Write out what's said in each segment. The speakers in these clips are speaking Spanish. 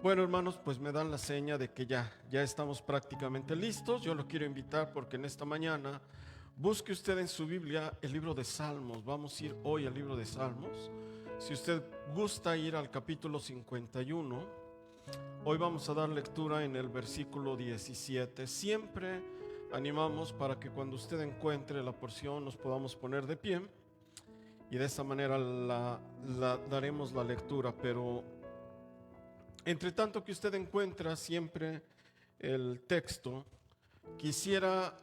Bueno, hermanos, pues me dan la seña de que ya estamos prácticamente listos. Yo lo quiero invitar porque en esta mañana busque usted en su Biblia el libro de Salmos. Vamos a ir hoy al libro de Salmos. Si usted gusta ir al capítulo 51, hoy vamos a dar lectura en el versículo 17. Siempre animamos para que cuando usted encuentre la porción nos podamos poner de pie y de esta manera daremos la lectura, pero entre tanto que usted encuentra siempre el texto, quisiera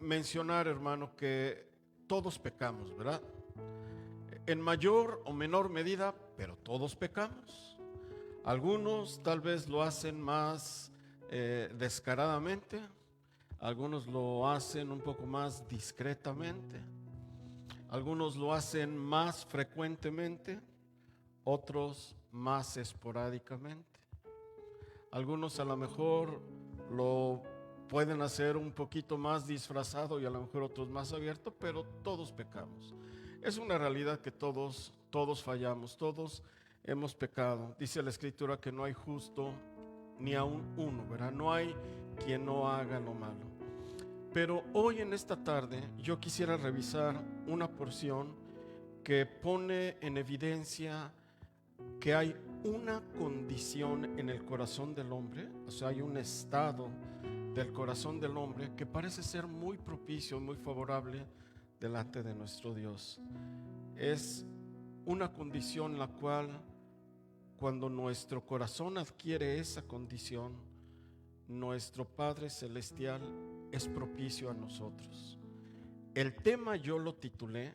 mencionar, hermano, que todos pecamos, ¿verdad? En mayor o menor medida, pero todos pecamos. Algunos tal vez lo hacen más descaradamente, algunos lo hacen un poco más discretamente, algunos lo hacen más frecuentemente, otros más esporádicamente. Algunos a lo mejor lo pueden hacer un poquito más disfrazado y a lo mejor otros más abierto, pero todos pecamos. Es una realidad que todos fallamos, todos hemos pecado. Dice la Escritura que no hay justo ni aun uno, ¿verdad? No hay quien no haga lo malo. Pero hoy en esta tarde yo quisiera revisar una porción que pone en evidencia que hay una condición en el corazón del hombre, o sea, hay un estado del corazón del hombre que parece ser muy propicio, muy favorable delante de nuestro Dios. Es una condición la cual, cuando nuestro corazón adquiere esa condición, nuestro Padre Celestial es propicio a nosotros. El tema yo lo titulé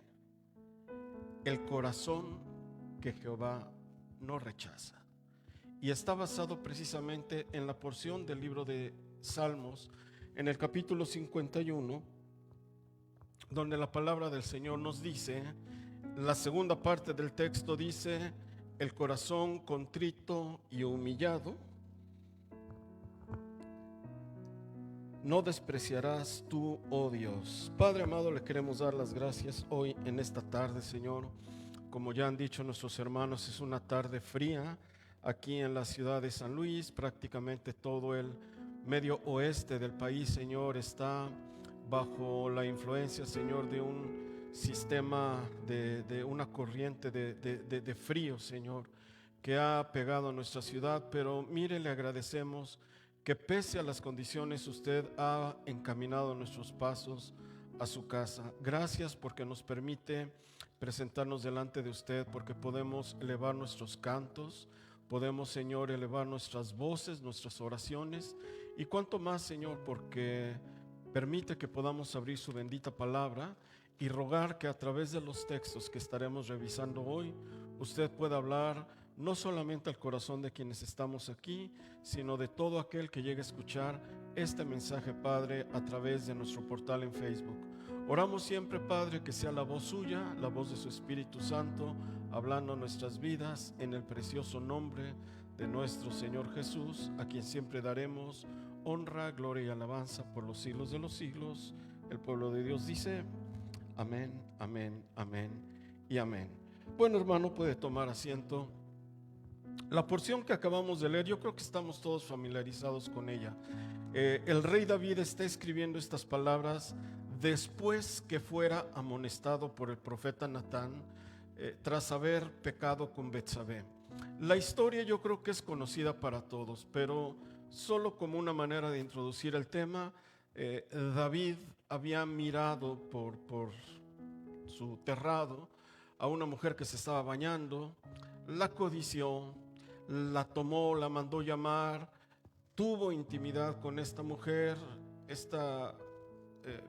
El corazón que Jehová no rechaza, y está basado precisamente en la porción del libro de Salmos, en el capítulo 51, donde la palabra del Señor nos dice, la segunda parte del texto dice: el corazón contrito y humillado no despreciarás tú, oh Dios. Padre amado, le queremos dar las gracias hoy en esta tarde, Señor. Como ya han dicho nuestros hermanos, es una tarde fría aquí en la ciudad de San Luis. Prácticamente todo el medio oeste del país, Señor, está bajo la influencia, Señor, de un sistema, de una corriente de frío, Señor, que ha pegado a nuestra ciudad. Pero mire, le agradecemos que pese a las condiciones usted ha encaminado nuestros pasos a su casa. Gracias porque nos permite presentarnos delante de usted, porque podemos elevar nuestros cantos, podemos, Señor, elevar nuestras voces, nuestras oraciones, y cuanto más, Señor, porque permite que podamos abrir su bendita palabra y rogar que a través de los textos que estaremos revisando hoy, usted pueda hablar no solamente al corazón de quienes estamos aquí, sino de todo aquel que llegue a escuchar este mensaje, Padre, a través de nuestro portal en Facebook. Oramos siempre, Padre, que sea la voz suya, la voz de su Espíritu Santo, hablando nuestras vidas, en el precioso nombre de nuestro Señor Jesús, a quien siempre daremos honra, gloria y alabanza por los siglos de los siglos. El pueblo de Dios dice: amén, amén, amén y amén. Bueno, hermano, puede tomar asiento. La porción que acabamos de leer, yo creo que estamos todos familiarizados con ella. El rey David está escribiendo estas palabras después que fuera amonestado por el profeta Natán, tras haber pecado con Betsabé. La historia yo creo que es conocida para todos, pero solo como una manera de introducir el tema, David había mirado por su terrado a una mujer que se estaba bañando, la codició, la tomó, la mandó llamar, tuvo intimidad con esta mujer. Esta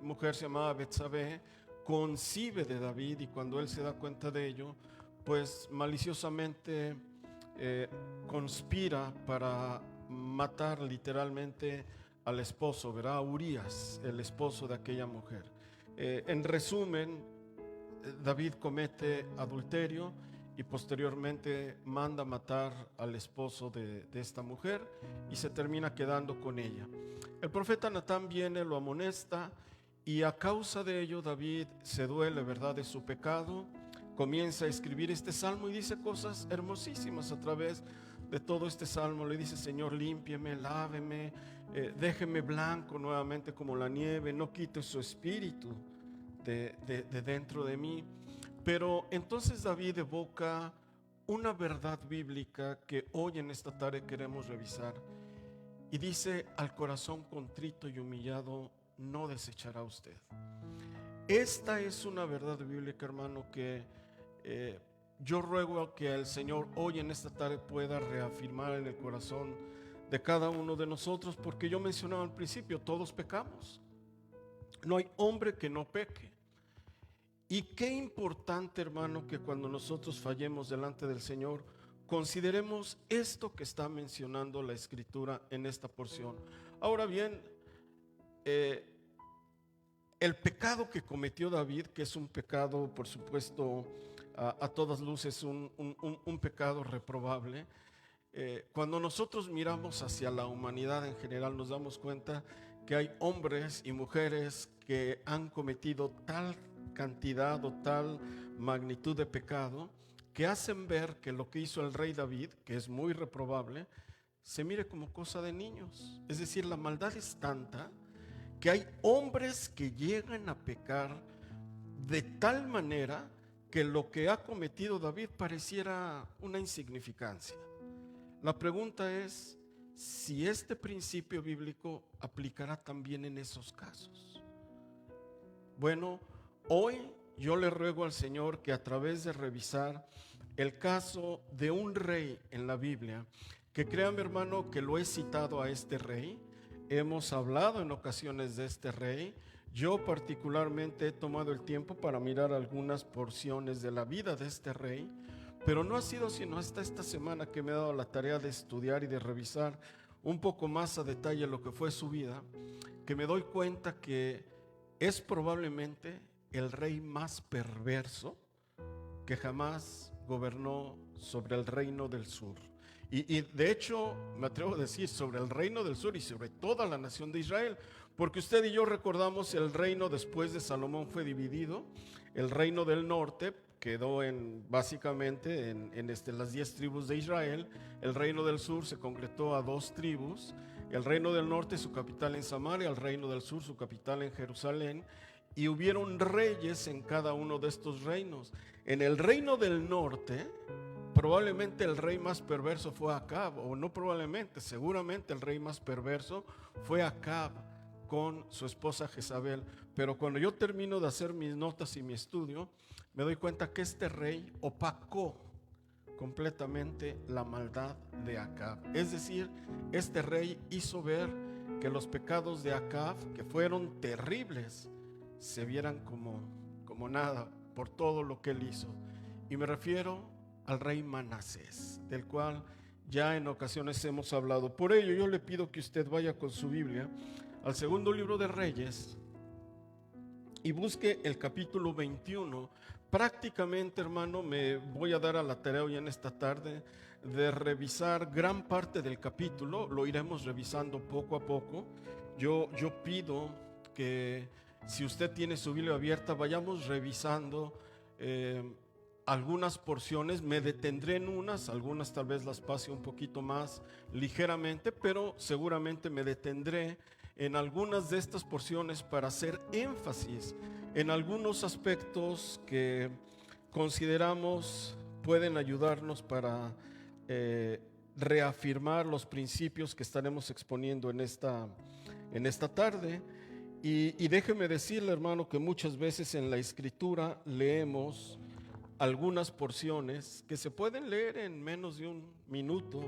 mujer se llamaba Betsabé, concibe de David, y cuando él se da cuenta de ello, pues maliciosamente conspira para matar literalmente al esposo, ¿verdad? A Urías, el esposo de aquella mujer. En resumen, David comete adulterio y posteriormente manda matar al esposo de esta mujer y se termina quedando con ella. El profeta Natán viene, lo amonesta, y a causa de ello David se duele, ¿verdad?, de su pecado. Comienza a escribir este salmo y dice cosas hermosísimas a través de todo este salmo le dice: Señor, límpieme, láveme, déjeme blanco nuevamente como la nieve, no quite su espíritu de dentro de mí. Pero entonces David evoca una verdad bíblica que hoy en esta tarde queremos revisar, y dice: al corazón contrito y humillado no desechará usted. Esta es una verdad bíblica, hermano, que yo ruego que el Señor hoy en esta tarde pueda reafirmar en el corazón de cada uno de nosotros, porque yo mencionaba al principio, todos pecamos. No hay hombre que no peque. Y qué importante, hermano, que cuando nosotros fallemos delante del Señor, consideremos esto que está mencionando la Escritura en esta porción. Ahora bien, el pecado que cometió David, que es un pecado, por supuesto, a todas luces, un pecado reprobable, cuando nosotros miramos hacia la humanidad en general, nos damos cuenta que hay hombres y mujeres que han cometido tal cantidad o tal magnitud de pecado que hacen ver que lo que hizo el rey David, que es muy reprobable, se mire como cosa de niños. Es decir, la maldad es tanta que hay hombres que llegan a pecar de tal manera que lo que ha cometido David pareciera una insignificancia. La pregunta es si este principio bíblico aplicará también en esos casos. Bueno, hoy yo le ruego al Señor que a través de revisar el caso de un rey en la Biblia, que créanme, hermano, que lo he citado a este rey, hemos hablado en ocasiones de este rey. Yo particularmente he tomado el tiempo para mirar algunas porciones de la vida de este rey, pero no ha sido sino hasta esta semana que me he dado la tarea de estudiar y de revisar un poco más a detalle lo que fue su vida, que me doy cuenta que es probablemente el rey más perverso que jamás gobernó sobre el reino del sur. Y de hecho, me atrevo a decir, sobre el reino del sur y sobre toda la nación de Israel, porque usted y yo recordamos el reino después de Salomón fue dividido. El reino del norte quedó básicamente en las 10 tribus de Israel. El reino del sur se concretó a 2 tribus. El reino del norte, su capital en Samaria; el reino del sur, su capital en Jerusalén. Y hubieron reyes en cada uno de estos reinos. En el reino del norte, probablemente el rey más perverso fue Acab, o no probablemente, seguramente el rey más perverso fue Acab con su esposa Jezabel. Pero cuando yo termino de hacer mis notas y mi estudio, me doy cuenta que este rey opacó completamente la maldad de Acab. Es decir, este rey hizo ver que los pecados de Acab, que fueron terribles, se vieran como nada por todo lo que él hizo. Y me refiero al rey Manasés, del cual ya en ocasiones hemos hablado. Por ello yo le pido que usted vaya con su Biblia al segundo libro de Reyes y busque el capítulo 21. Prácticamente, hermano, me voy a dar a la tarea hoy en esta tarde de revisar gran parte del capítulo. Lo iremos revisando poco a poco. Yo pido que, si usted tiene su Biblia abierta, vayamos revisando algunas porciones. Me detendré en algunas tal vez las pase un poquito más ligeramente, pero seguramente me detendré en algunas de estas porciones para hacer énfasis en algunos aspectos que consideramos pueden ayudarnos para reafirmar los principios que estaremos exponiendo en esta tarde. Y déjeme decirle, hermano, que muchas veces en la Escritura leemos algunas porciones que se pueden leer en menos de un minuto,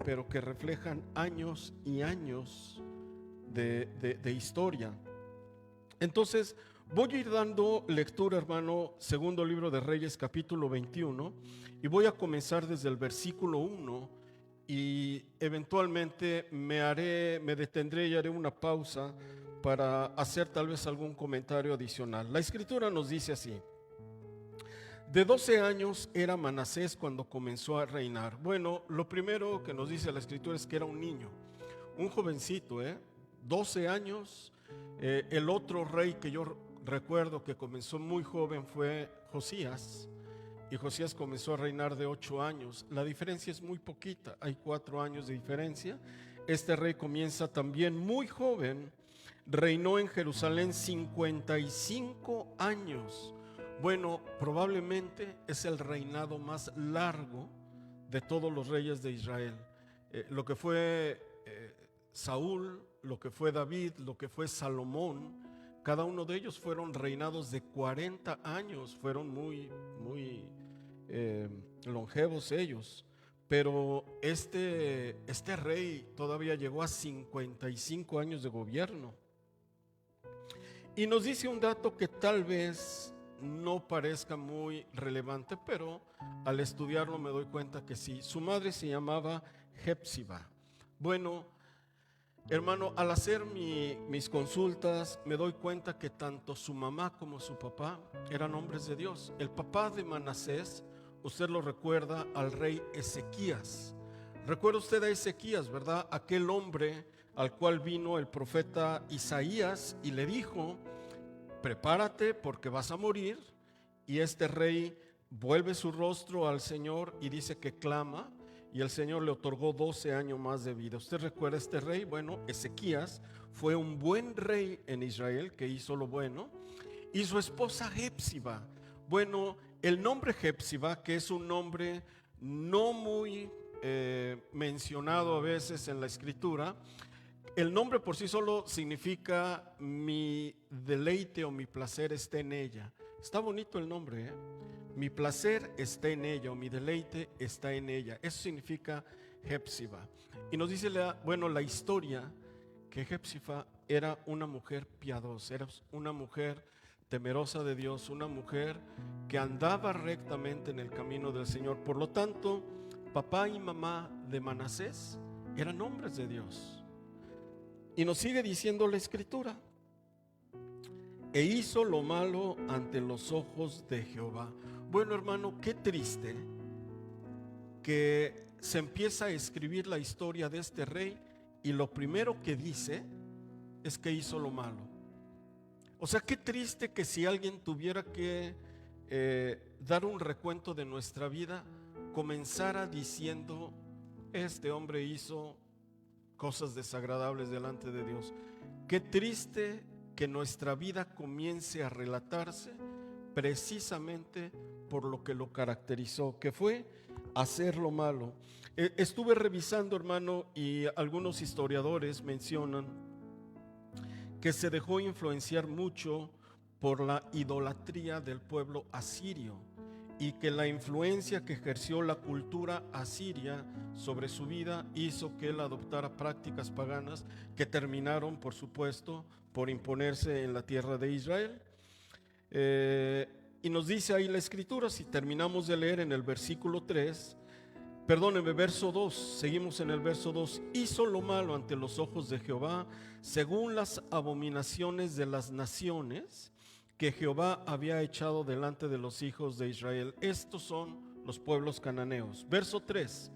pero que reflejan años y años de historia. Entonces voy a ir dando lectura, hermano, segundo libro de Reyes, capítulo 21, y voy a comenzar desde el versículo 1 y eventualmente me detendré y haré una pausa para hacer tal vez algún comentario adicional. La Escritura nos dice así: de 12 años era Manasés cuando comenzó a reinar. Bueno, lo primero que nos dice la Escritura es que era un niño, un jovencito, 12 años. El otro rey que yo recuerdo que comenzó muy joven fue Josías, y Josías comenzó a reinar de 8 años. La diferencia es muy poquita, hay 4 años de diferencia. Este rey comienza también muy joven, reinó en Jerusalén 55 años. Bueno, probablemente es el reinado más largo de todos los reyes de Israel. Lo que fue Saúl, lo que fue David, lo que fue Salomón, cada uno de ellos fueron reinados de 40 años, fueron muy longevos ellos. Pero este rey todavía llegó a 55 años de gobierno. Y nos dice un dato que tal vez no parezca muy relevante, pero al estudiarlo me doy cuenta que sí. Su madre se llamaba Hepsiba. Bueno, hermano, al hacer mis consultas me doy cuenta que tanto su mamá como su papá eran hombres de Dios. El papá de Manasés, usted lo recuerda al rey Ezequías. Recuerda usted a Ezequías, ¿verdad? Aquel hombre al cual vino el profeta Isaías y le dijo: prepárate porque vas a morir. Y este rey vuelve su rostro al Señor y dice que clama, y el Señor le otorgó 12 años más de vida. ¿Usted recuerda a este rey? Bueno, Ezequías fue un buen rey en Israel que hizo lo bueno. Y su esposa Hepsiba, bueno, el nombre Hepsiba, que es un nombre no muy mencionado a veces en la escritura, el nombre por sí solo significa mi deleite o mi placer está en ella. Está bonito el nombre, ¿eh? Mi placer está en ella o mi deleite está en ella. Eso significa Hepsiba. Y nos dice la historia que Hepsiba era una mujer piadosa, era una mujer temerosa de Dios, una mujer que andaba rectamente en el camino del Señor. Por lo tanto, papá y mamá de Manasés eran hombres de Dios. Y nos sigue diciendo la escritura: e hizo lo malo ante los ojos de Jehová. Bueno, hermano, qué triste que se empieza a escribir la historia de este rey y lo primero que dice es que hizo lo malo. O sea, qué triste que si alguien tuviera que dar un recuento de nuestra vida, comenzara diciendo: este hombre hizo cosas desagradables delante de Dios. Qué triste que nuestra vida comience a relatarse precisamente por lo que lo caracterizó, que fue hacer lo malo. Estuve revisando, hermano, y algunos historiadores mencionan que se dejó influenciar mucho por la idolatría del pueblo asirio, y que la influencia que ejerció la cultura asiria sobre su vida hizo que él adoptara prácticas paganas que terminaron, por supuesto, por imponerse en la tierra de Israel. Y nos dice ahí la escritura, si terminamos de leer en el versículo 3, perdónenme, verso 2, seguimos en el verso 2: hizo lo malo ante los ojos de Jehová, según las abominaciones de las naciones que Jehová había echado delante de los hijos de Israel. Estos son los pueblos cananeos. Verso 3: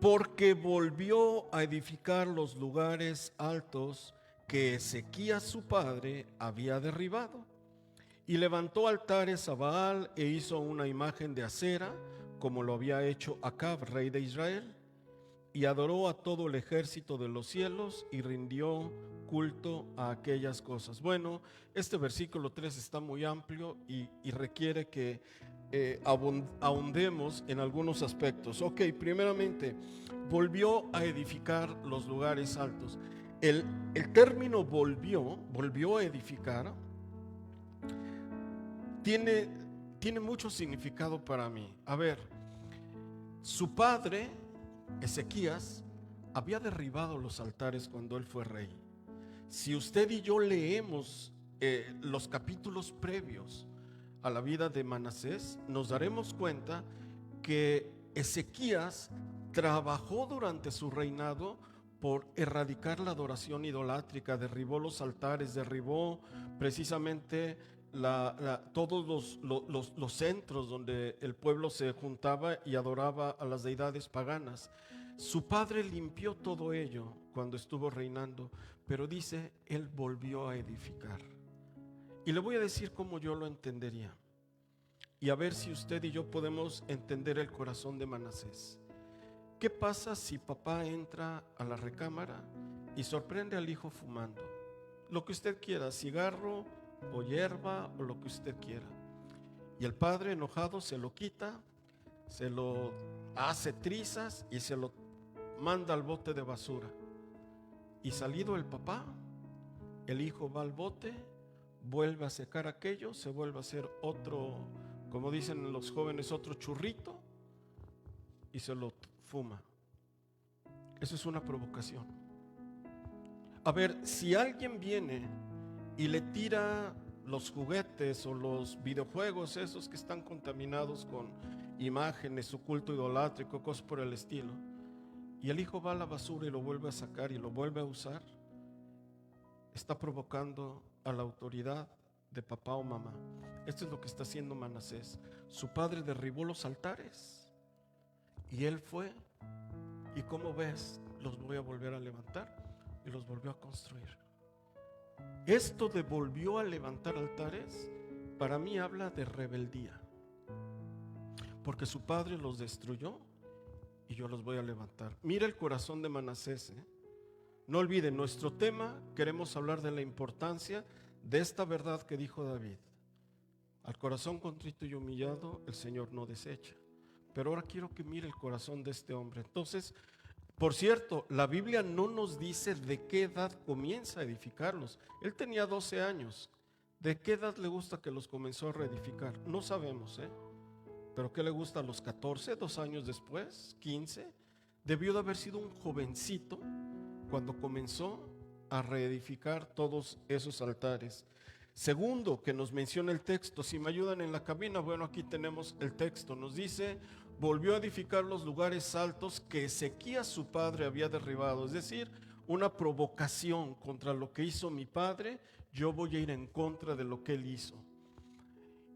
porque volvió a edificar los lugares altos que Ezequías su padre había derribado, y levantó altares a Baal e hizo una imagen de acera, como lo había hecho Acab, rey de Israel, y adoró a todo el ejército de los cielos y rindió culto a aquellas cosas. Bueno, este versículo 3 está muy amplio y requiere que ahondemos en algunos aspectos. Ok, primeramente, volvió a edificar los lugares altos. El término volvió a edificar, tiene mucho significado para mí. A ver, su padre Ezequías había derribado los altares cuando él fue rey. Si usted y yo leemos los capítulos previos a la vida de Manasés, nos daremos cuenta que Ezequías trabajó durante su reinado por erradicar la adoración idolátrica, derribó los altares, derribó precisamente todos los centros donde el pueblo se juntaba y adoraba a las deidades paganas. Su padre limpió todo ello cuando estuvo reinando, pero dice, él volvió a edificar. Y le voy a decir cómo yo lo entendería. y a ver si usted y yo podemos entender el corazón de Manasés. ¿Qué pasa si papá entra a la recámara y sorprende al hijo fumando? Lo que usted quiera, cigarro o hierba o lo que usted quiera. Y el padre enojado se lo quita, se lo hace trizas y se lo manda al bote de basura. Y salido el papá, el hijo va al bote, vuelve a secar aquello, se vuelve a hacer otro, como dicen los jóvenes, otro churrito y se lo fuma. Eso es una provocación. A ver, si alguien viene y le tira los juguetes o los videojuegos esos que están contaminados con imágenes, su culto idolátrico, cosas por el estilo, y el hijo va a la basura y lo vuelve a sacar y lo vuelve a usar, está provocando a la autoridad de papá o mamá. Esto es lo que está haciendo Manasés. Su padre derribó los altares y él fue, y como ves, los voy a volver a levantar, y los volvió a construir. Esto de volvió a levantar altares, para mí habla de rebeldía, porque su padre los destruyó y yo los voy a levantar. Mira el corazón de Manasés, ¿eh? No olviden, nuestro tema, queremos hablar de la importancia de esta verdad que dijo David: al corazón contrito y humillado el Señor no desecha. Pero ahora quiero que mire el corazón de este hombre. Entonces, por cierto, la Biblia no nos dice de qué edad comienza a edificarlos. Él tenía 12 años. ¿De qué edad le gusta que los comenzó a reedificar? No sabemos, ¿eh? ¿Pero qué le gusta a los 14, 2 años después, 15? Debió de haber sido un jovencito cuando comenzó a reedificar todos esos altares. Segundo, que nos menciona el texto, si me ayudan en la cabina, bueno, aquí tenemos el texto, nos dice: volvió a edificar los lugares altos que Ezequías su padre había derribado. Es decir, una provocación contra lo que hizo mi padre, yo voy a ir en contra de lo que él hizo.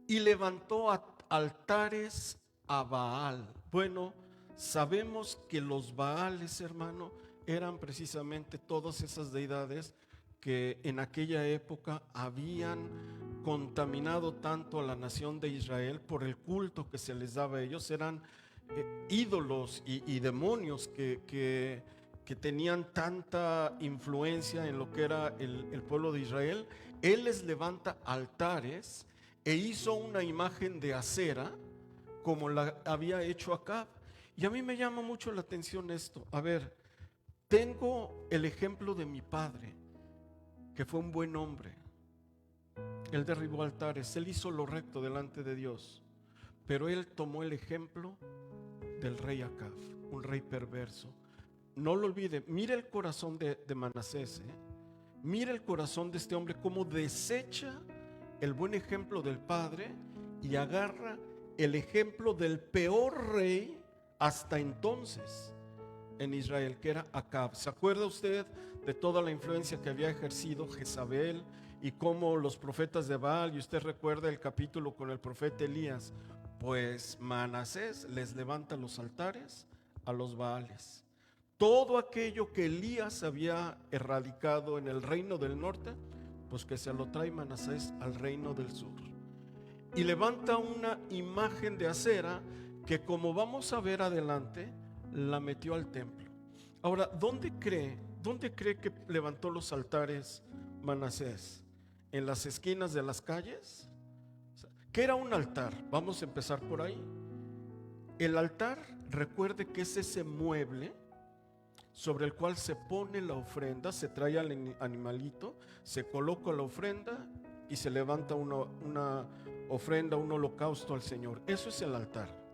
Y levantó altares a Baal. Bueno, sabemos que los Baales, hermano, eran precisamente todas esas deidades que en aquella época habían contaminado tanto a la nación de Israel por el culto que se les daba a ellos. Eran ídolos y demonios que tenían tanta influencia en lo que era el pueblo de Israel. Él les levanta altares e hizo una imagen de acera como la había hecho Acab. Y a mí me llama mucho la atención esto. A ver, tengo el ejemplo de mi padre, que fue un buen hombre. Él derribó altares, él hizo lo recto delante de Dios, pero él tomó el ejemplo del rey Acab, un rey perverso. No lo olvide, mire el corazón de Manasés, mire el corazón de este hombre, cómo desecha el buen ejemplo del padre y agarra el ejemplo del peor rey hasta entonces en Israel, que era Acab. ¿Se acuerda usted de toda la influencia que había ejercido Jezabel y cómo los profetas de Baal, y usted recuerda el capítulo con el profeta Elías? Pues Manasés les levanta los altares a los Baales. Todo aquello que Elías había erradicado en el reino del norte, pues que se lo trae Manasés al reino del sur. Y levanta una imagen de acera que, como vamos a ver adelante, la metió al templo. Ahora, ¿dónde cree que levantó los altares Manasés? ¿En las esquinas de las calles? ¿Qué era un altar? Vamos a empezar por ahí. El altar, recuerde que es ese mueble sobre el cual se pone la ofrenda, se trae al animalito, se coloca la ofrenda y se levanta una ofrenda, un holocausto al Señor. Eso es el altar.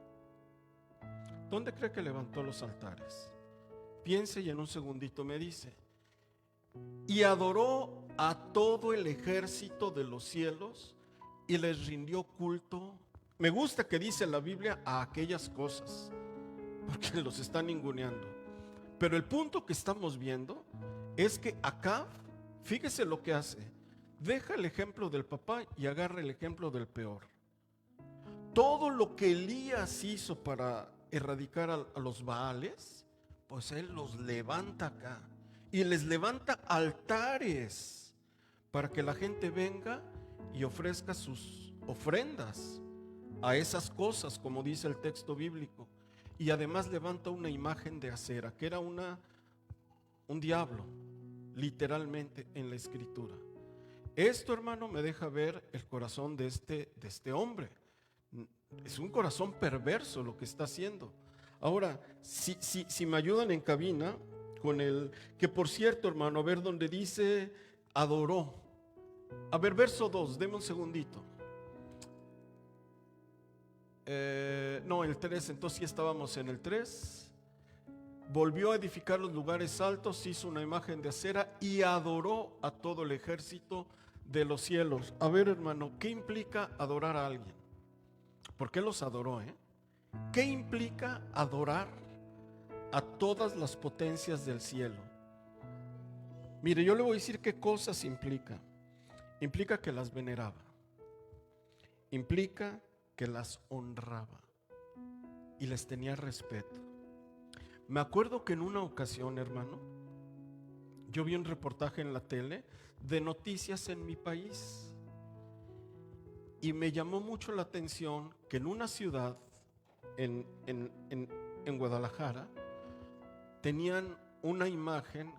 ¿Dónde cree que levantó los altares? Piense y en un segundito me dice: y adoró a todo el ejército de los cielos y les rindió culto. Me gusta que dice la Biblia a aquellas cosas, porque los están ninguneando. Pero el punto que estamos viendo es que Acab, fíjese lo que hace: deja el ejemplo del papá y agarra el ejemplo del peor. Todo lo que Elías hizo para erradicar a los Baales, pues él los levanta acá y les levanta altares para que la gente venga y ofrezca sus ofrendas a esas cosas, como dice el texto bíblico, y además levanta una imagen de acera, que era un diablo, literalmente en la escritura. Esto, hermano, me deja ver el corazón de este hombre. Es un corazón perverso lo que está haciendo. Ahora, si me ayudan en cabina con el, que por cierto, hermano, a ver donde dice adoró. A ver, verso 2, deme un segundito. No, el 3, entonces sí estábamos en el 3. Volvió a edificar los lugares altos, hizo una imagen de acera y adoró a todo el ejército de los cielos. A ver, hermano, ¿qué implica adorar a alguien? ¿Por qué los adoró? ¿Qué implica adorar a todas las potencias del cielo? Mire, yo le voy a decir qué cosas implica. Implica que las veneraba. Implica que las honraba y les tenía respeto. Me acuerdo que en una ocasión, hermano, yo vi un reportaje en la tele de noticias en mi país y me llamó mucho la atención que en una ciudad en Guadalajara tenían una imagen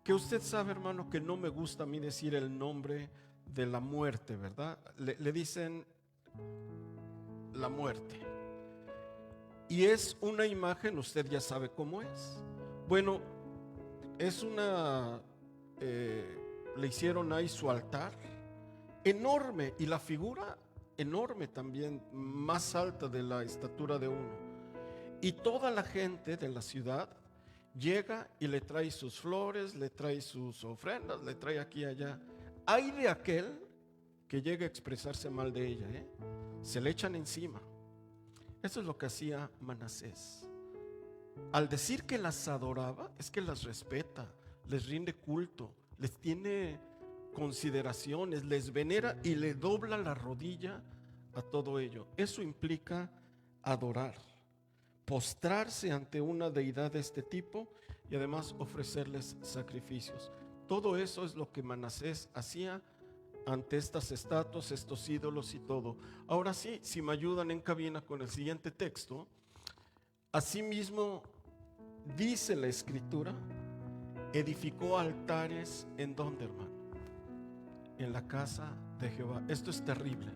que usted sabe, hermano, que no me gusta a mí decir el nombre de la muerte, ¿verdad? Le dicen la muerte. Y es una imagen, usted ya sabe cómo es. Bueno, es una, le hicieron ahí su altar, enorme, y la figura enorme también, más alta de la estatura de uno. Y toda la gente de la ciudad llega y le trae sus flores, le trae sus ofrendas, le trae aquí y allá. Hay de aquel que llega a expresarse mal de ella, se le echan encima. Eso es lo que hacía Manasés. Al decir que las adoraba, es que las respeta, les rinde culto, les tiene consideraciones, les venera y le dobla la rodilla a todo ello. Eso implica adorar, postrarse ante una deidad de este tipo y además ofrecerles sacrificios. Todo eso es lo que Manasés hacía ante estas estatuas, estos ídolos y todo. Ahora sí, si me ayudan en cabina con el siguiente texto. Asimismo, dice la escritura, edificó altares, ¿en dónde, hermano? En la casa de Jehová. Esto es terrible.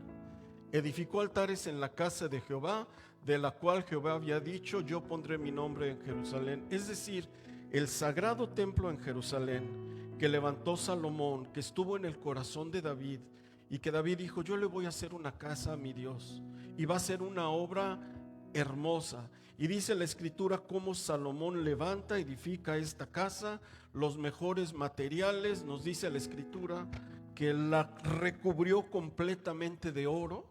Edificó altares en la casa de Jehová, de la cual Jehová había dicho, yo pondré mi nombre en Jerusalén. Es decir, el sagrado templo en Jerusalén que levantó Salomón, que estuvo en el corazón de David, y que David dijo, yo le voy a hacer una casa a mi Dios, y va a ser una obra hermosa. Y dice la escritura cómo Salomón levanta, edifica esta casa, los mejores materiales. Nos dice la escritura que la recubrió completamente de oro,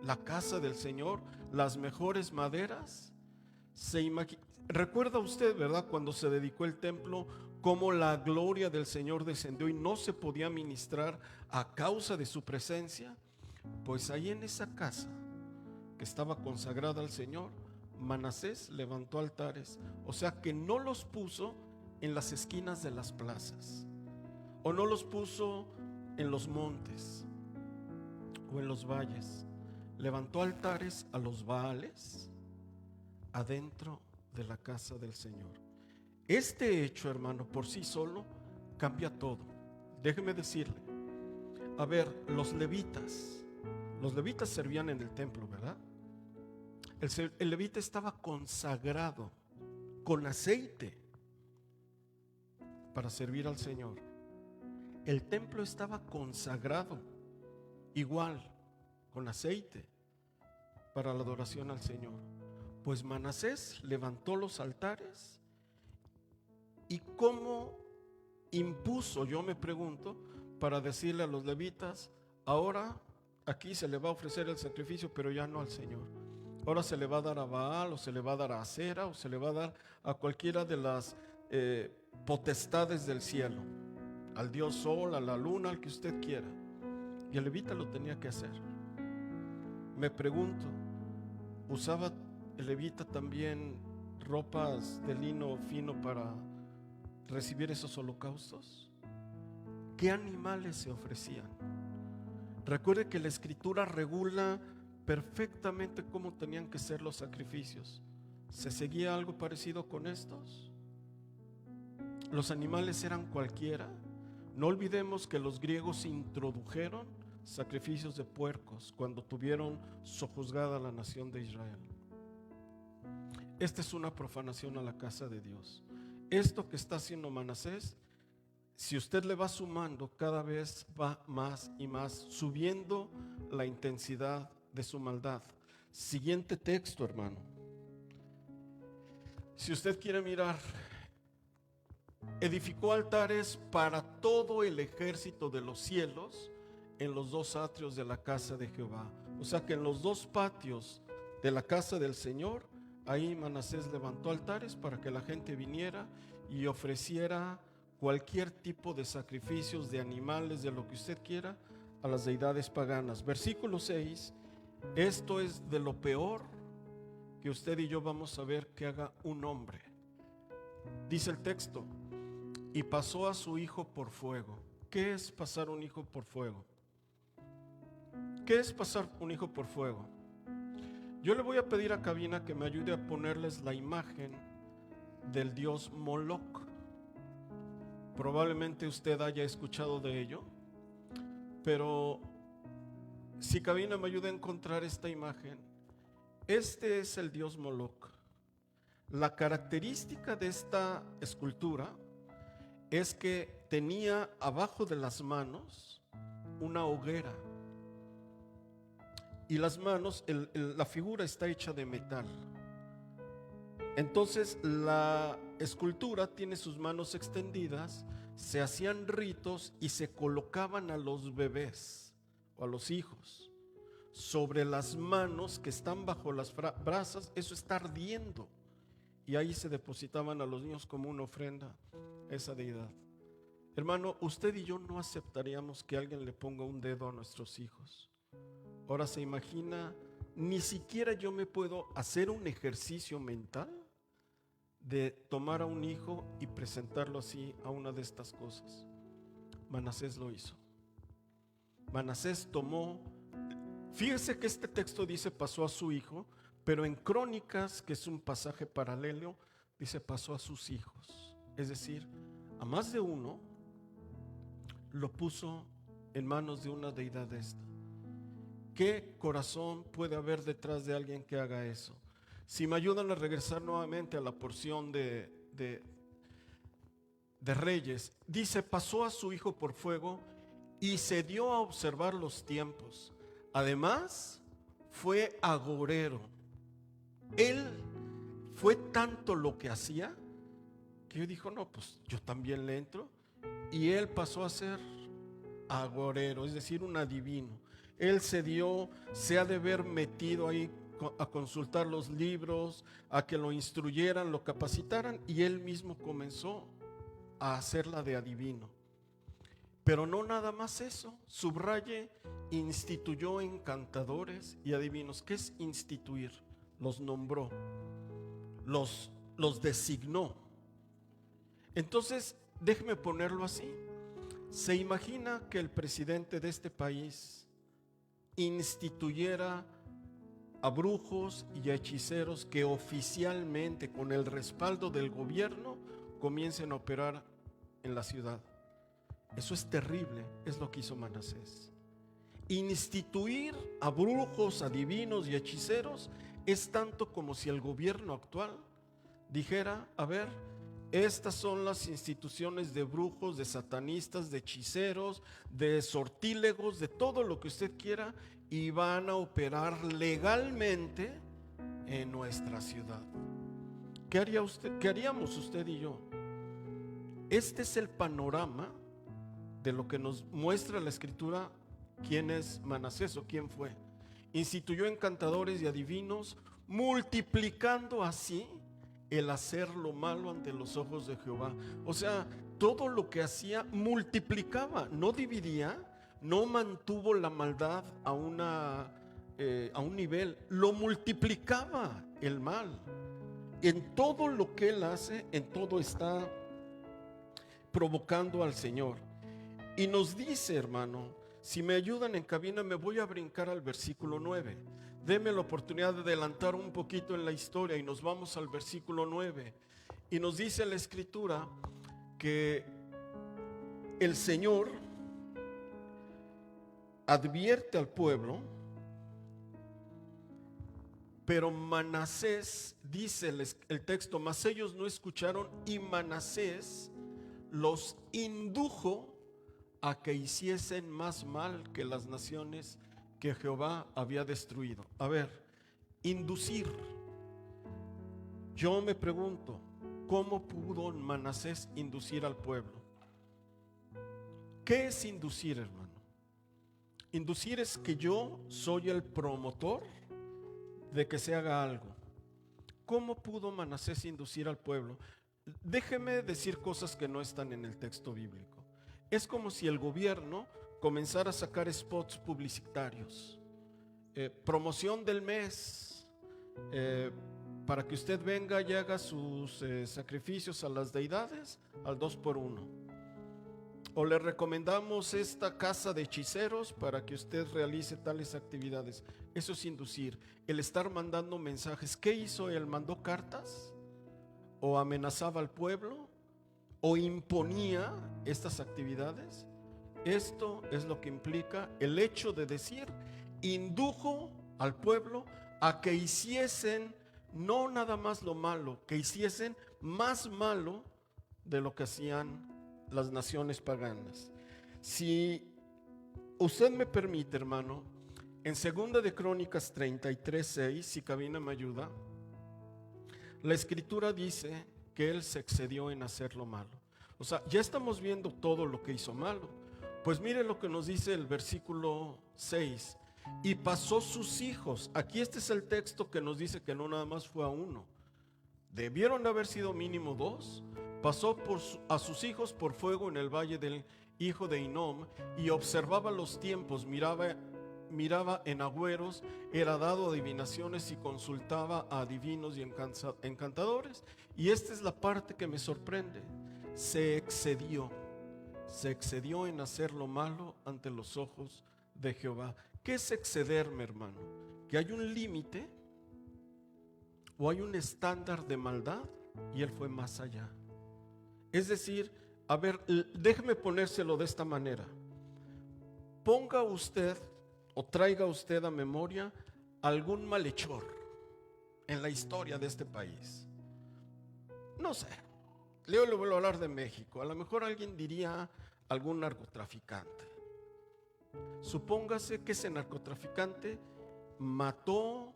la casa del Señor, las mejores maderas. Recuerda usted, ¿verdad?, cuando se dedicó el templo, cómo la gloria del Señor descendió y no se podía ministrar a causa de su presencia. Pues ahí en esa casa que estaba consagrada al Señor, Manasés levantó altares, o sea que no los puso en las esquinas de las plazas, o no los puso en los montes o en los valles. Levantó altares a los Baales adentro de la casa del Señor. Este hecho, hermano, por sí solo cambia todo. Déjeme decirle, a ver, los levitas servían en el templo, ¿verdad? El levita estaba consagrado con aceite para servir al Señor. El templo estaba consagrado igual, con aceite, para la adoración al Señor. Pues Manasés levantó los altares. ¿Y cómo impuso, yo me pregunto, para decirle a los levitas, ahora aquí se le va a ofrecer el sacrificio, pero ya no al Señor? Ahora se le va a dar a Baal, o se le va a dar a Acera, o se le va a dar a cualquiera de las potestades del cielo, al dios sol, a la luna, al que usted quiera. Y el levita lo tenía que hacer. Me pregunto, ¿usaba el levita también ropas de lino fino para recibir esos holocaustos? ¿Qué animales se ofrecían? Recuerde que la escritura regula perfectamente cómo tenían que ser los sacrificios. ¿Se seguía algo parecido con estos? Los animales eran cualquiera. No olvidemos que los griegos introdujeron sacrificios de puercos cuando tuvieron sojuzgada la nación de Israel. Esta es una profanación a la casa de Dios. Esto que está haciendo Manasés, si usted le va sumando, cada vez va más y más, subiendo la intensidad de su maldad. Siguiente texto, hermano. Si usted quiere mirar, edificó altares para todo el ejército de los cielos en los dos atrios de la casa de Jehová. O sea que en los dos patios de la casa del Señor, ahí Manasés levantó altares para que la gente viniera y ofreciera cualquier tipo de sacrificios, de animales, de lo que usted quiera, a las deidades paganas. Versículo 6, esto es de lo peor que usted y yo vamos a ver que haga un hombre. Dice el texto, y pasó a su hijo por fuego. ¿Qué es pasar un hijo por fuego? ¿Qué es pasar un hijo por fuego? Yo le voy a pedir a cabina que me ayude a ponerles la imagen del dios Moloch. Probablemente usted haya escuchado de ello, pero si cabina me ayuda a encontrar esta imagen, este es el dios Moloch. La característica de esta escultura es que tenía abajo de las manos una hoguera. Y las manos, la figura está hecha de metal. Entonces la escultura tiene sus manos extendidas, se hacían ritos y se colocaban a los bebés o a los hijos sobre las manos que están bajo las brasas. Eso está ardiendo y ahí se depositaban a los niños como una ofrenda a esa deidad. Hermano, usted y yo no aceptaríamos que alguien le ponga un dedo a nuestros hijos. Ahora se imagina, ni siquiera yo me puedo hacer un ejercicio mental de tomar a un hijo y presentarlo así a una de estas cosas. Manasés lo hizo. Manasés tomó, fíjese que este texto dice pasó a su hijo, pero en Crónicas, que es un pasaje paralelo, dice pasó a sus hijos. Es decir, a más de uno lo puso en manos de una deidad esta. ¿Qué corazón puede haber detrás de alguien que haga eso? Si me ayudan a regresar nuevamente a la porción de Reyes, dice, pasó a su hijo por fuego y se dio a observar los tiempos. Además, fue agorero. Él fue tanto lo que hacía que yo dijo, no, pues yo también le entro. Y él pasó a ser agorero, es decir, un adivino. Él se ha de haber metido ahí a consultar los libros, a que lo instruyeran, lo capacitaran, y él mismo comenzó a hacerla de adivino. Pero no nada más eso, subraye, instituyó encantadores y adivinos. ¿Qué es instituir? Los nombró, los designó. Entonces, déjeme ponerlo así. ¿Se imagina que el presidente de este país instituyera a brujos y a hechiceros que oficialmente, con el respaldo del gobierno, comiencen a operar en la ciudad? Eso es terrible, es lo que hizo Manasés. Instituir a brujos, adivinos y hechiceros es tanto como si el gobierno actual dijera, a ver, estas son las instituciones de brujos, de satanistas, de hechiceros, de sortílegos, de todo lo que usted quiera, y van a operar legalmente en nuestra ciudad. ¿Qué haría usted? ¿Qué haríamos usted y yo? Este es el panorama de lo que nos muestra la escritura. ¿Quién es Manasés o quién fue? Instituyó encantadores y adivinos, multiplicando así el hacer lo malo ante los ojos de Jehová. O sea, todo lo que hacía multiplicaba, no dividía, no mantuvo la maldad a un nivel, lo multiplicaba el mal. En todo lo que él hace, en todo está provocando al Señor. Y nos dice, hermano, si me ayudan en cabina, me voy a brincar al versículo 9. Deme la oportunidad de adelantar un poquito en la historia y nos vamos al versículo 9. Y nos dice la Escritura que el Señor advierte al pueblo, pero Manasés, dice el texto, mas ellos no escucharon y Manasés los indujo a que hiciesen más mal que las naciones que Jehová había destruido. A ver, inducir. Yo me pregunto, ¿cómo pudo Manasés inducir al pueblo? ¿Qué es inducir, hermano? Inducir es que yo soy el promotor de que se haga algo. ¿Cómo pudo Manasés inducir al pueblo? Déjeme decir cosas que no están en el texto bíblico. Es como si el gobierno comenzara a sacar spots publicitarios, promoción del mes, para que usted venga y haga sus sacrificios a las deidades al 2x1. O le recomendamos esta casa de hechiceros para que usted realice tales actividades. Eso es inducir, el estar mandando mensajes. ¿Qué hizo él? ¿Mandó cartas? ¿O amenazaba al pueblo? ¿O imponía estas actividades? Esto es lo que implica el hecho de decir, indujo al pueblo a que hiciesen no nada más lo malo, que hiciesen más malo de lo que hacían las naciones paganas. Si usted me permite, hermano, en 2 de Crónicas 33:6, si cabina me ayuda, la Escritura dice que él se excedió en hacer lo malo. O sea, ya estamos viendo todo lo que hizo malo. Pues mire lo que nos dice el versículo 6. Y pasó sus hijos. Aquí este es el texto que nos dice que no nada más fue a uno. Debieron haber sido mínimo 2. Pasó a sus hijos por fuego en el valle del hijo de Hinom y observaba los tiempos, miraba en agüeros, era dado adivinaciones y consultaba a adivinos y encantadores. Y esta es la parte que me sorprende. Se excedió en hacer lo malo ante los ojos de Jehová. ¿Qué es excederme, hermano? Que hay un límite o hay un estándar de maldad y él fue más allá. Es decir, a ver, déjeme ponérselo de esta manera. Ponga usted o traiga usted a memoria algún malhechor en la historia de este país. No sé, le voy a hablar de México. A lo mejor alguien diría algún narcotraficante. Supóngase que ese narcotraficante mató,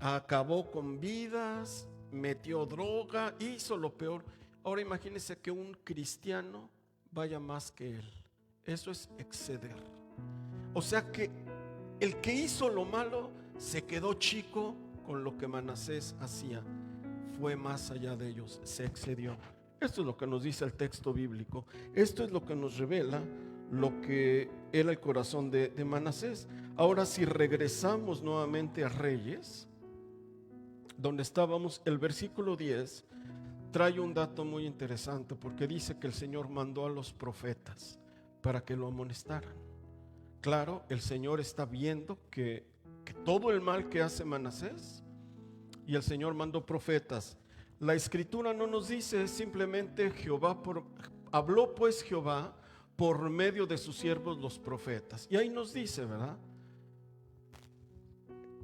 acabó con vidas, metió droga, hizo lo peor. Ahora imagínese que un cristiano vaya más que él. Eso es exceder. O sea que el que hizo lo malo se quedó chico con lo que Manasés hacía. Fue más allá de ellos, se excedió. Esto es lo que nos dice el texto bíblico. Esto es lo que nos revela lo que era el corazón de Manasés. Ahora, si regresamos nuevamente a Reyes, donde estábamos, el versículo 10 trae un dato muy interesante, porque dice que el Señor mandó a los profetas para que lo amonestaran. Claro, el Señor está viendo que todo el mal que hace Manasés, y el Señor mandó profetas. La Escritura no nos dice simplemente habló pues Jehová por medio de sus siervos los profetas. Y ahí nos dice, ¿verdad?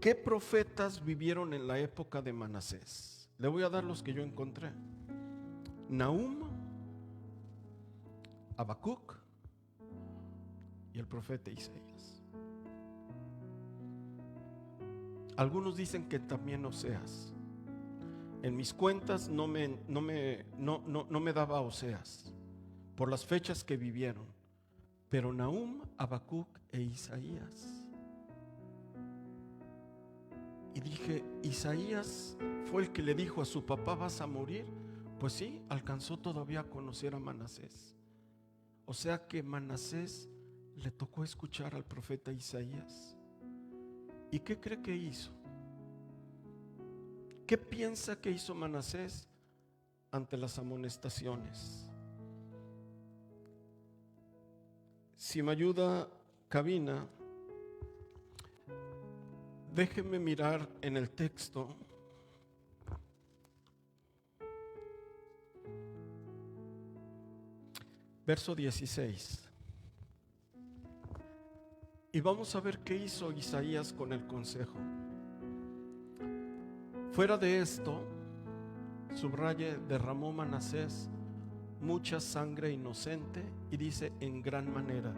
¿Qué profetas vivieron en la época de Manasés? Le voy a dar los que yo encontré. Nahum, Habacuc y el profeta Isaías. Algunos dicen que también Oseas. En mis cuentas no me daba Oseas por las fechas que vivieron, pero Nahum, Habacuc e Isaías. Y dije, Isaías fue el que le dijo a su papá, ¿vas a morir? Pues sí, alcanzó todavía a conocer a Manasés. O sea que Manasés le tocó escuchar al profeta Isaías. ¿Y qué cree que hizo? ¿Qué piensa que hizo Manasés ante las amonestaciones? Si me ayuda cabina, Déjenme mirar en el texto. Verso 16. Y vamos a ver qué hizo Isaías con el consejo. Fuera de esto, subraye, derramó Manasés mucha sangre inocente, y dice en gran manera.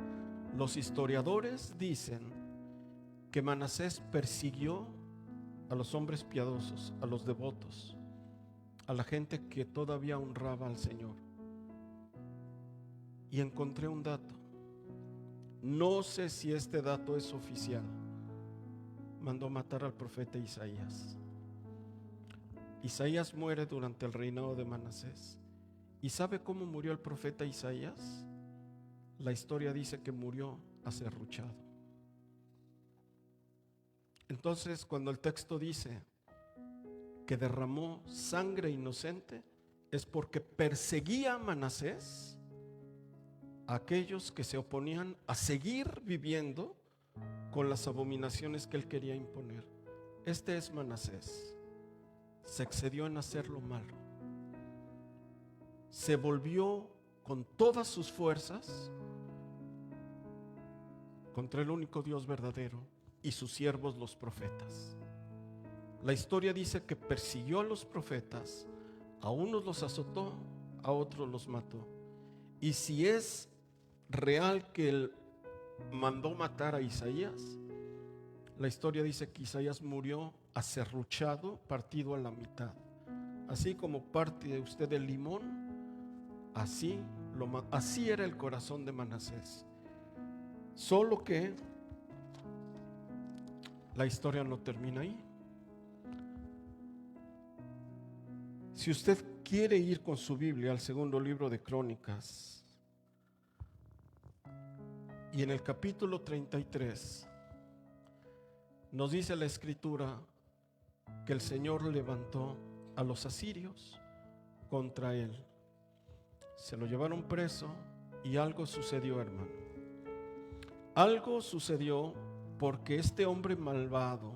Los historiadores dicen que Manasés persiguió a los hombres piadosos, a los devotos, a la gente que todavía honraba al Señor. Y encontré un dato. No sé si este dato es oficial. Mandó matar al profeta Isaías. Isaías muere durante el reinado de Manasés. ¿Y sabe cómo murió el profeta Isaías? La historia dice que murió aserruchado. Entonces, cuando el texto dice que derramó sangre inocente, es porque perseguía a Manasés, a aquellos que se oponían a seguir viviendo con las abominaciones que él quería imponer. Este es Manasés. Se excedió en hacer lo malo. Se volvió con todas sus fuerzas contra el único Dios verdadero y sus siervos los profetas. La historia dice que persiguió a los profetas, a unos los azotó, a otros los mató. Y si es real que él mandó matar a Isaías, la historia dice que Isaías murió aserruchado, partido a la mitad. Así como parte usted el limón, así era el corazón de Manasés. Solo que la historia no termina ahí. Si usted quiere ir con su Biblia al segundo libro de Crónicas, y en el capítulo 33 nos dice la escritura que el Señor levantó a los asirios contra él. Se lo llevaron preso y algo sucedió, hermano. Algo sucedió porque este hombre malvado,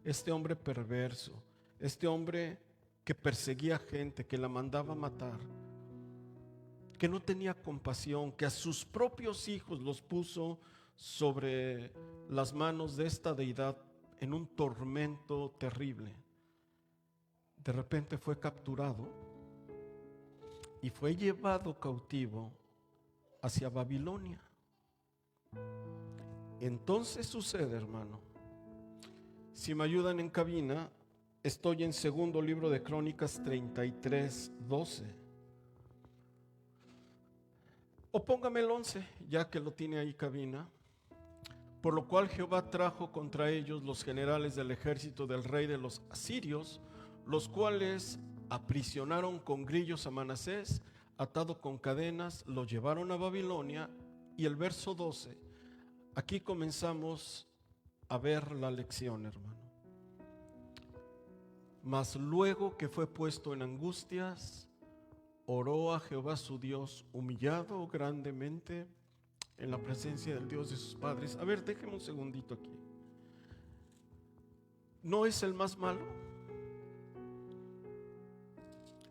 este hombre perverso, este hombre que perseguía gente, que la mandaba a matar, que no tenía compasión, que a sus propios hijos los puso sobre las manos de esta deidad en un tormento terrible, de repente fue capturado y fue llevado cautivo hacia Babilonia. Entonces sucede, hermano, si me ayudan en cabina, estoy en segundo libro de Crónicas 33:12, o póngame el 11, ya que lo tiene ahí cabina. Por lo cual Jehová trajo contra ellos los generales del ejército del rey de los asirios, los cuales aprisionaron con grillos a Manasés, atado con cadenas, lo llevaron a Babilonia. Y el verso 12, aquí comenzamos a ver la lección, hermano. Mas luego que fue puesto en angustias, oró a Jehová su Dios, humillado grandemente en la presencia del Dios de sus padres. A ver, déjeme un segundito aquí. ¿No es el más malo?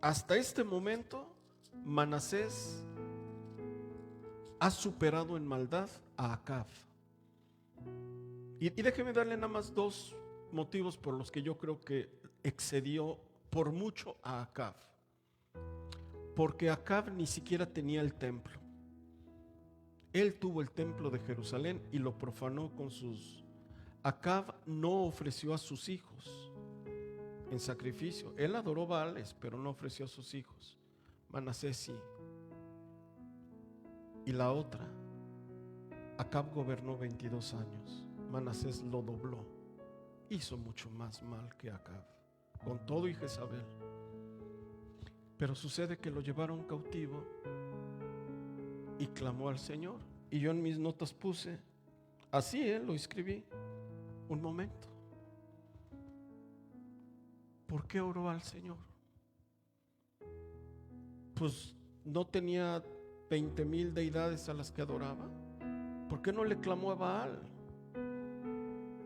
Hasta este momento, Manasés ha superado en maldad a Acab. Y déjeme darle nada más dos motivos por los que yo creo que excedió por mucho a Acab. Porque Acab ni siquiera tenía el templo. Él tuvo el templo de Jerusalén y lo profanó con sus... Acab no ofreció a sus hijos en sacrificio. Él adoró Baales, pero no ofreció a sus hijos. Manasés sí. Y la otra, Acab gobernó 22 años. Manasés lo dobló. Hizo mucho más mal que Acab, con todo y Jezabel. Pero sucede que lo llevaron cautivo y clamó al Señor. Y yo en mis notas puse, así lo escribí, un momento. ¿Por qué oró al Señor? Pues no tenía 20,000 deidades a las que adoraba. ¿Por qué no le clamó a Baal?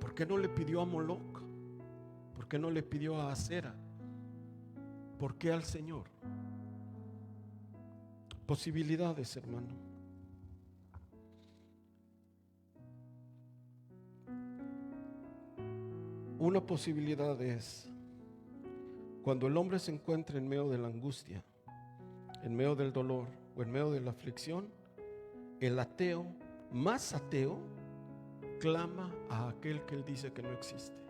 ¿Por qué no le pidió a Moloc? ¿Por qué no le pidió a Acera? ¿Por qué al Señor? Posibilidades, hermano. Una posibilidad es cuando el hombre se encuentra en medio de la angustia, en medio del dolor o en medio de la aflicción, el ateo, más ateo, clama a aquel que él dice que no existe.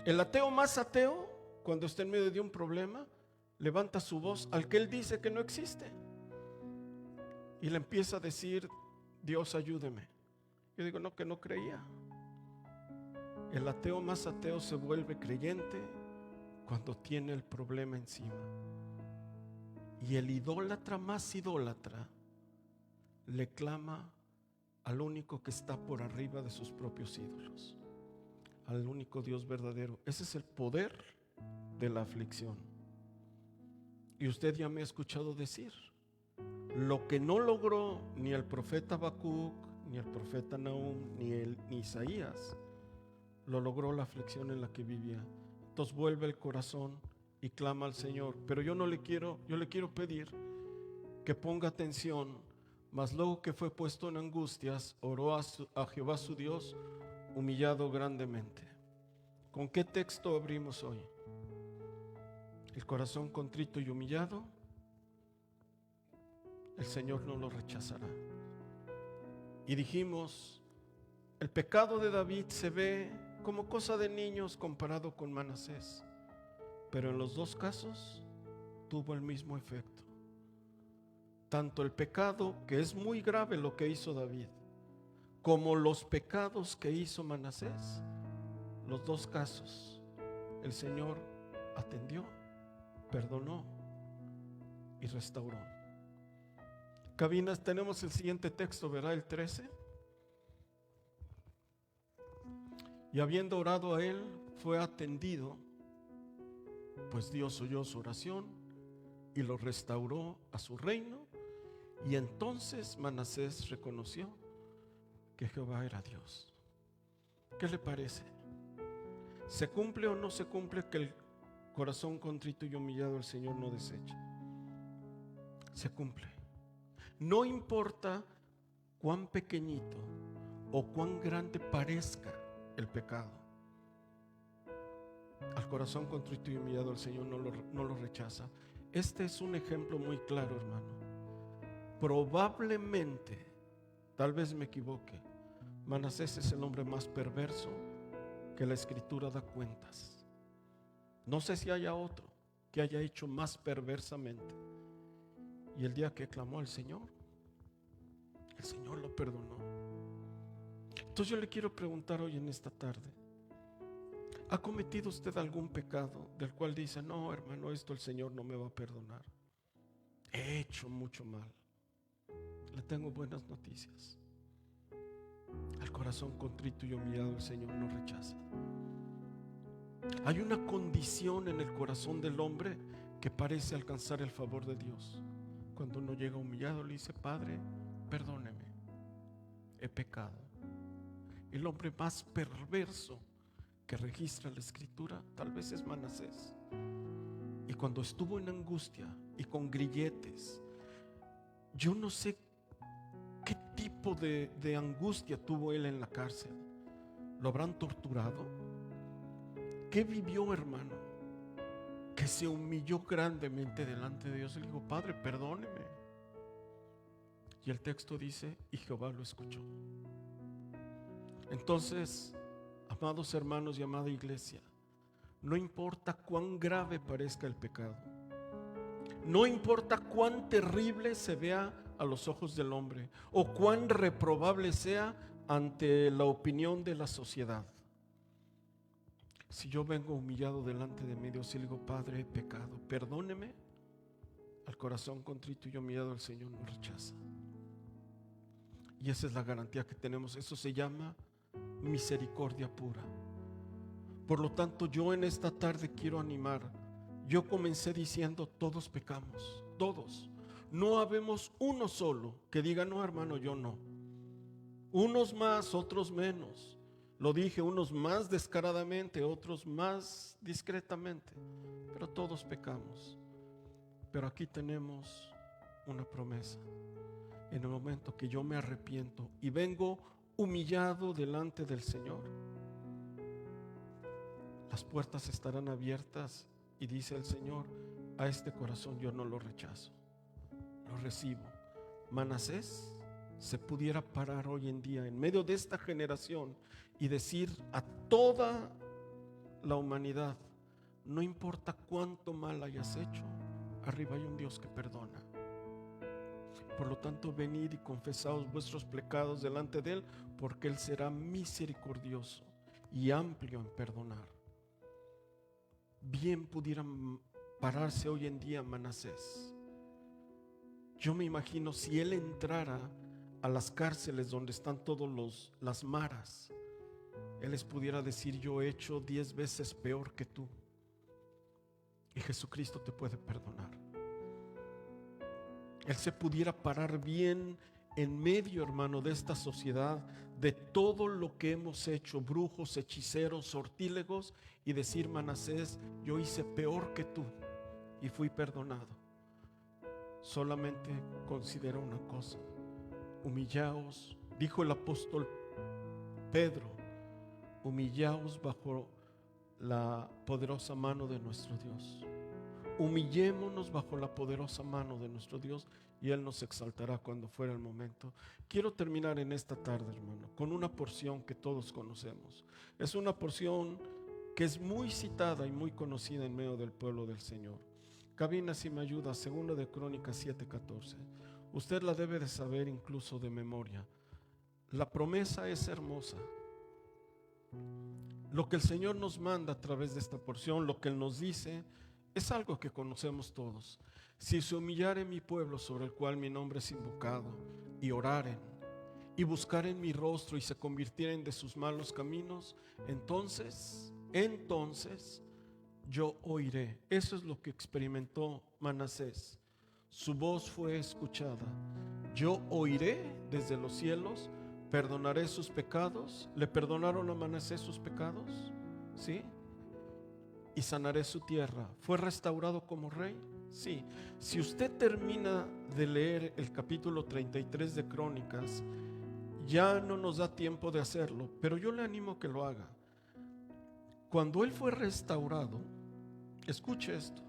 El ateo más ateo, cuando está en medio de un problema, levanta su voz al que él dice que no existe y le empieza a decir: Dios, ayúdeme. Yo digo, no, que no creía. El ateo más ateo se vuelve creyente cuando tiene el problema encima. Y el idólatra más idólatra le clama al único que está por arriba de sus propios ídolos, al único Dios verdadero. Ese es el poder de la aflicción. Y usted ya me ha escuchado decir: lo que no logró ni el profeta Habacuc, ni el profeta Nahum, ni Isaías, lo logró la aflicción en la que vivía. Entonces vuelve el corazón y clama al Señor. Pero yo le quiero pedir que ponga atención. Mas luego que fue puesto en angustias, oró a Jehová su Dios, humillado grandemente. ¿Con qué texto abrimos hoy? El corazón contrito y humillado, el Señor no lo rechazará. Y dijimos, el pecado de David se ve como cosa de niños comparado con Manasés, pero en los dos casos tuvo el mismo efecto. Tanto el pecado, que es muy grave lo que hizo David, como los pecados que hizo Manasés, los dos casos el Señor atendió, perdonó y restauró. Cabinas, tenemos el siguiente texto, ¿verdad? El 13. Y habiendo orado a él, fue atendido, pues Dios oyó su oración y lo restauró a su reino. Y entonces Manasés reconoció que Jehová era Dios. ¿Qué le parece? ¿Se cumple o no se cumple que el corazón contrito y humillado el Señor no desecha? Se cumple. No importa cuán pequeñito o cuán grande parezca el pecado, al corazón contrito y humillado el Señor no lo rechaza. Este es un ejemplo muy claro, hermano. Probablemente, tal vez me equivoque, Manasés es el hombre más perverso que la Escritura da cuentas. No sé si haya otro que haya hecho más perversamente. Y el día que clamó al Señor, el Señor lo perdonó. Entonces yo le quiero preguntar hoy en esta tarde: ¿ha cometido usted algún pecado del cual dice, no, hermano, esto el Señor no me va a perdonar? He hecho mucho mal. Le tengo buenas noticias. Al corazón contrito y humillado el Señor no rechaza. Hay una condición en el corazón del hombre que parece alcanzar el favor de Dios. Cuando uno llega humillado le dice, Padre, perdóneme, he pecado. El hombre más perverso que registra la Escritura tal vez es Manasés. Y cuando estuvo en angustia y con grilletes, yo no sé qué tipo de angustia tuvo él en la cárcel. ¿Lo habrán torturado? ¿Qué vivió, hermano? Que se humilló grandemente delante de Dios y le dijo, Padre, perdóneme. Y el texto dice, y Jehová lo escuchó. Entonces, amados hermanos y amada iglesia, no importa cuán grave parezca el pecado, no importa cuán terrible se vea a los ojos del hombre o cuán reprobable sea ante la opinión de la sociedad. Si yo vengo humillado delante de Dios y le digo, Padre, he pecado, perdóneme, al corazón contrito y humillado el Señor no rechaza. Y esa es la garantía que tenemos. Eso se llama misericordia pura. Por lo tanto, yo en esta tarde quiero animar. Yo comencé diciendo, todos pecamos, todos. No habemos uno solo que diga, no, hermano, yo no. Unos más, otros menos. Lo dije, unos más descaradamente, otros más discretamente, pero todos pecamos. Pero aquí tenemos una promesa. En el momento que yo me arrepiento y vengo humillado delante del Señor, las puertas estarán abiertas y dice el Señor, a este corazón yo no lo rechazo, lo recibo. Manasés se pudiera parar hoy en día en medio de esta generación y decir a toda la humanidad, no importa cuánto mal hayas hecho, arriba hay un Dios que perdona. Por lo tanto, venid y confesaos vuestros pecados delante de Él, porque Él será misericordioso y amplio en perdonar. Bien pudieran pararse hoy en día Manasés. Yo me imagino si él entrara a las cárceles donde están todos las maras, él les pudiera decir, yo he hecho 10 veces peor que tú, y Jesucristo te puede perdonar. Él se pudiera parar bien en medio, hermano, de esta sociedad, de todo lo que hemos hecho, brujos, hechiceros, sortílegos, y decir, Manasés, yo hice peor que tú y fui perdonado. Solamente considera una cosa, humillaos, dijo el apóstol Pedro, humillaos bajo la poderosa mano de nuestro Dios. Humillémonos bajo la poderosa mano de nuestro Dios y Él nos exaltará cuando fuera el momento. Quiero terminar en esta tarde, hermano, con una porción que todos conocemos. Es una porción que es muy citada y muy conocida en medio del pueblo del Señor. Cabina, si me ayuda, 2 de Crónicas 7:14. Usted la debe de saber incluso de memoria. La promesa es hermosa. Lo que el Señor nos manda a través de esta porción, lo que Él nos dice, es algo que conocemos todos. Si se humillare mi pueblo sobre el cual mi nombre es invocado, y oraren, y buscaren mi rostro, y se convirtieren de sus malos caminos, entonces yo oiré. Eso es lo que experimentó Manasés. Su voz fue escuchada. Yo oiré desde los cielos, perdonaré sus pecados. ¿Le perdonaron a Manasés sus pecados? ¿Sí? Y sanaré su tierra. ¿Fue restaurado como rey? Sí. Si usted termina de leer el capítulo 33 de Crónicas, ya no nos da tiempo de hacerlo, pero yo le animo a que lo haga. Cuando él fue restaurado, escuche esto,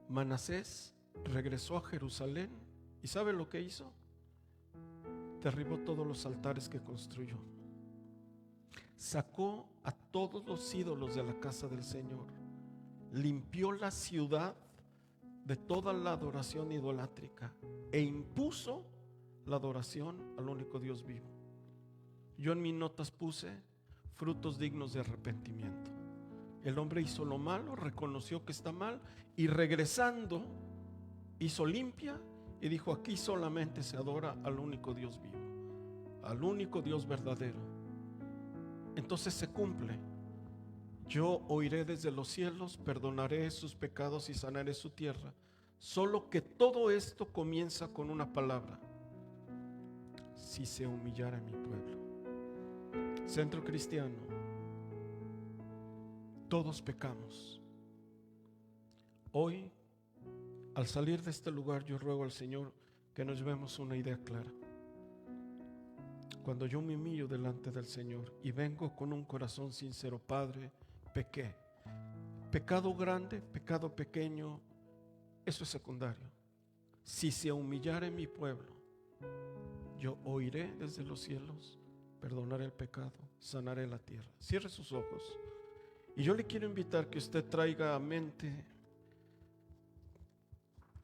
Manasés regresó a Jerusalén y ¿sabe lo que hizo? Derribó todos los altares que construyó. Sacó a todos los ídolos de la casa del Señor. Limpió la ciudad de toda la adoración idolátrica e impuso la adoración al único Dios vivo. Yo en mis notas puse frutos dignos de arrepentimiento. El hombre hizo lo malo, reconoció que está mal y regresando hizo limpia y dijo, aquí solamente se adora al único Dios vivo, al único Dios verdadero. Entonces se cumple. Yo oiré desde los cielos, perdonaré sus pecados y sanaré su tierra. Solo que todo esto comienza con una palabra: si se humillara mi pueblo. Centro Cristiano, todos pecamos. Hoy, al salir de este lugar, yo ruego al Señor que nos llevemos una idea clara. Cuando yo me humillo delante del Señor y vengo con un corazón sincero, Padre, pequé. Pecado grande, pecado pequeño, eso es secundario. Si se humillare mi pueblo, yo oiré desde los cielos, perdonaré el pecado, sanaré la tierra. Cierre sus ojos. Y yo le quiero invitar que usted traiga a mente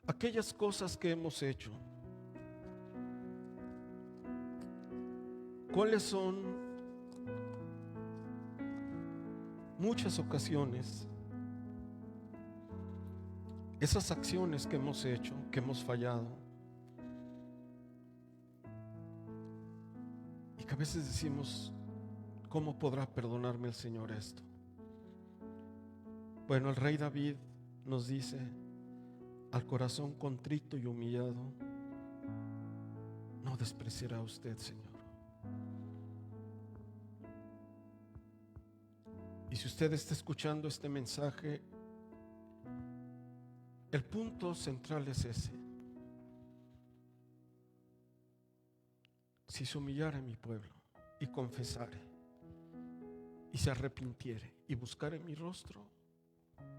aquellas cosas que hemos hecho. ¿Cuáles son muchas ocasiones esas acciones que hemos hecho, que hemos fallado? Y que a veces decimos, ¿cómo podrá perdonarme el Señor esto? Bueno, el rey David nos dice, al corazón contrito y humillado, no despreciará usted, Señor. Y si usted está escuchando este mensaje, el punto central es ese. Si se humillare mi pueblo y confesare y se arrepintiere y buscare mi rostro,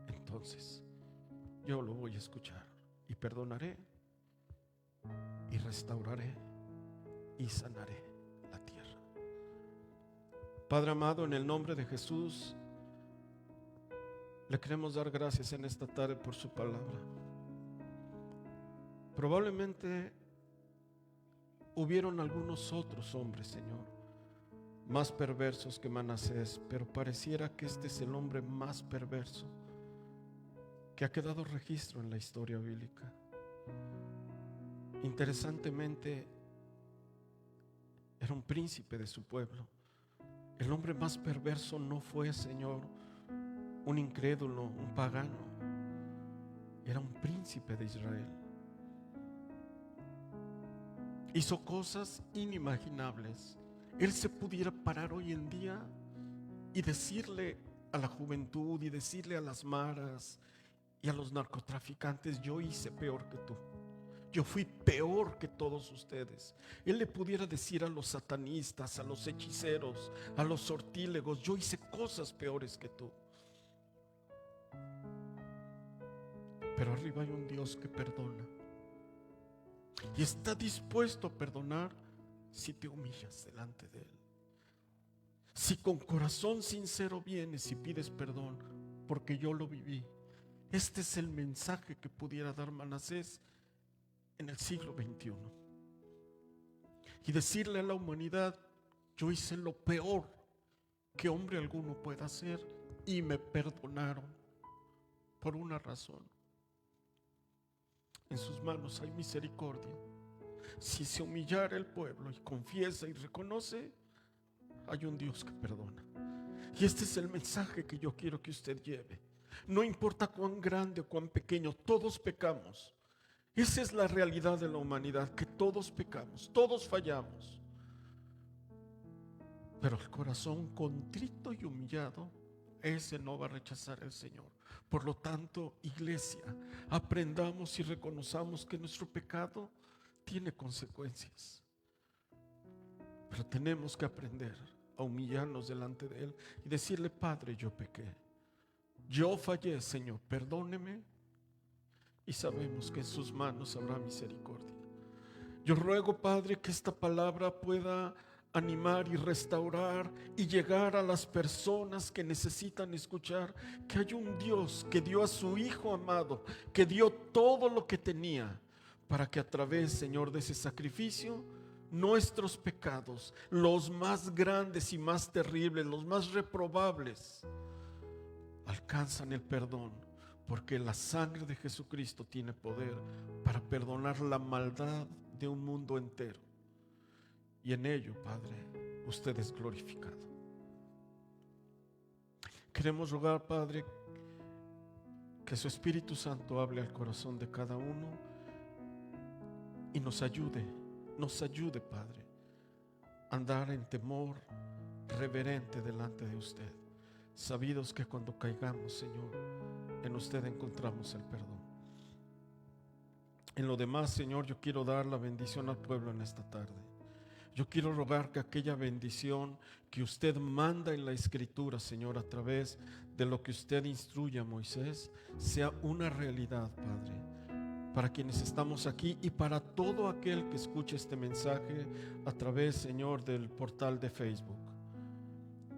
entonces yo lo voy a escuchar y perdonaré y restauraré y sanaré la tierra. Padre amado, en el nombre de Jesús, le queremos dar gracias en esta tarde por su palabra. Probablemente hubieron algunos otros hombres, Señor, más perversos que Manasés, pero pareciera que este es el hombre más perverso que ha quedado registro en la historia bíblica. Interesantemente, era un príncipe de su pueblo. El hombre más perverso no fue, Señor, un incrédulo, un pagano. Era un príncipe de Israel. Hizo cosas inimaginables. Él se pudiera parar hoy en día y decirle a la juventud y decirle a las maras y a los narcotraficantes: yo hice peor que tú, yo fui peor que todos ustedes. Él le pudiera decir a los satanistas, a los hechiceros, a los sortílegos: yo hice cosas peores que tú. Pero arriba hay un Dios que perdona y está dispuesto a perdonar si te humillas delante de Él. Si con corazón sincero vienes y pides perdón, porque yo lo viví. Este es el mensaje que pudiera dar Manasés en el siglo XXI. Y decirle a la humanidad: yo hice lo peor que hombre alguno pueda hacer y me perdonaron por una razón. En sus manos hay misericordia. Si se humillara el pueblo y confiesa y reconoce, hay un Dios que perdona. Y este es el mensaje que yo quiero que usted lleve. No importa cuán grande o cuán pequeño, todos pecamos. Esa es la realidad de la humanidad, que todos pecamos, todos fallamos. Pero el corazón contrito y humillado, ese no va a rechazar al Señor. Por lo tanto, iglesia, aprendamos y reconozcamos que nuestro pecado tiene consecuencias. Pero tenemos que aprender a humillarnos delante de Él y decirle: Padre, yo pequé, yo fallé, Señor, perdóneme. Y sabemos que en sus manos habrá misericordia. Yo ruego, Padre, que esta palabra pueda animar y restaurar y llegar a las personas que necesitan escuchar que hay un Dios que dio a su Hijo amado, que dio todo lo que tenía, para que a través, Señor, de ese sacrificio, nuestros pecados, los más grandes y más terribles, los más reprobables, alcanzan el perdón, porque la sangre de Jesucristo tiene poder para perdonar la maldad de un mundo entero. Y en ello, Padre, usted es glorificado. Queremos rogar, Padre, que su Espíritu Santo hable al corazón de cada uno y nos ayude, Padre, a andar en temor reverente delante de usted, sabidos que cuando caigamos, Señor, en usted encontramos el perdón. En lo demás, Señor, yo quiero dar la bendición al pueblo en esta tarde. Yo quiero rogar que aquella bendición que usted manda en la Escritura, Señor, a través de lo que usted instruye a Moisés, sea una realidad, Padre, para quienes estamos aquí y para todo aquel que escuche este mensaje a través, Señor, del portal de Facebook.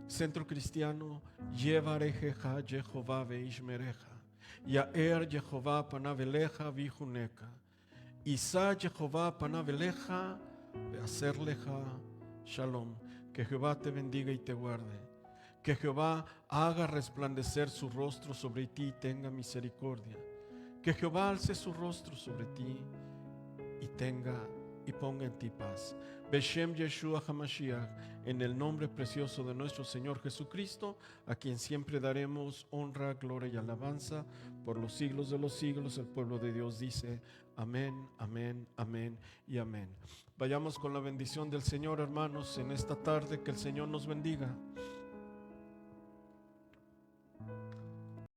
Centro Cristiano, Yevarejeja Jehová veishmereja, Yaer Jehová panaveleja vijuneca, Isa Jehová panaveleja hacerleja shalom. Que Jehová te bendiga y te guarde. Que Jehová haga resplandecer su rostro sobre ti y tenga misericordia. Que Jehová alce su rostro sobre ti y ponga en ti paz. Beshem Yeshua HaMashiach, en el nombre precioso de nuestro Señor Jesucristo, a quien siempre daremos honra, gloria y alabanza por los siglos de los siglos. El pueblo de Dios dice: amén, amén, amén y amén. Vayamos con la bendición del Señor, hermanos, en esta tarde. Que el Señor nos bendiga.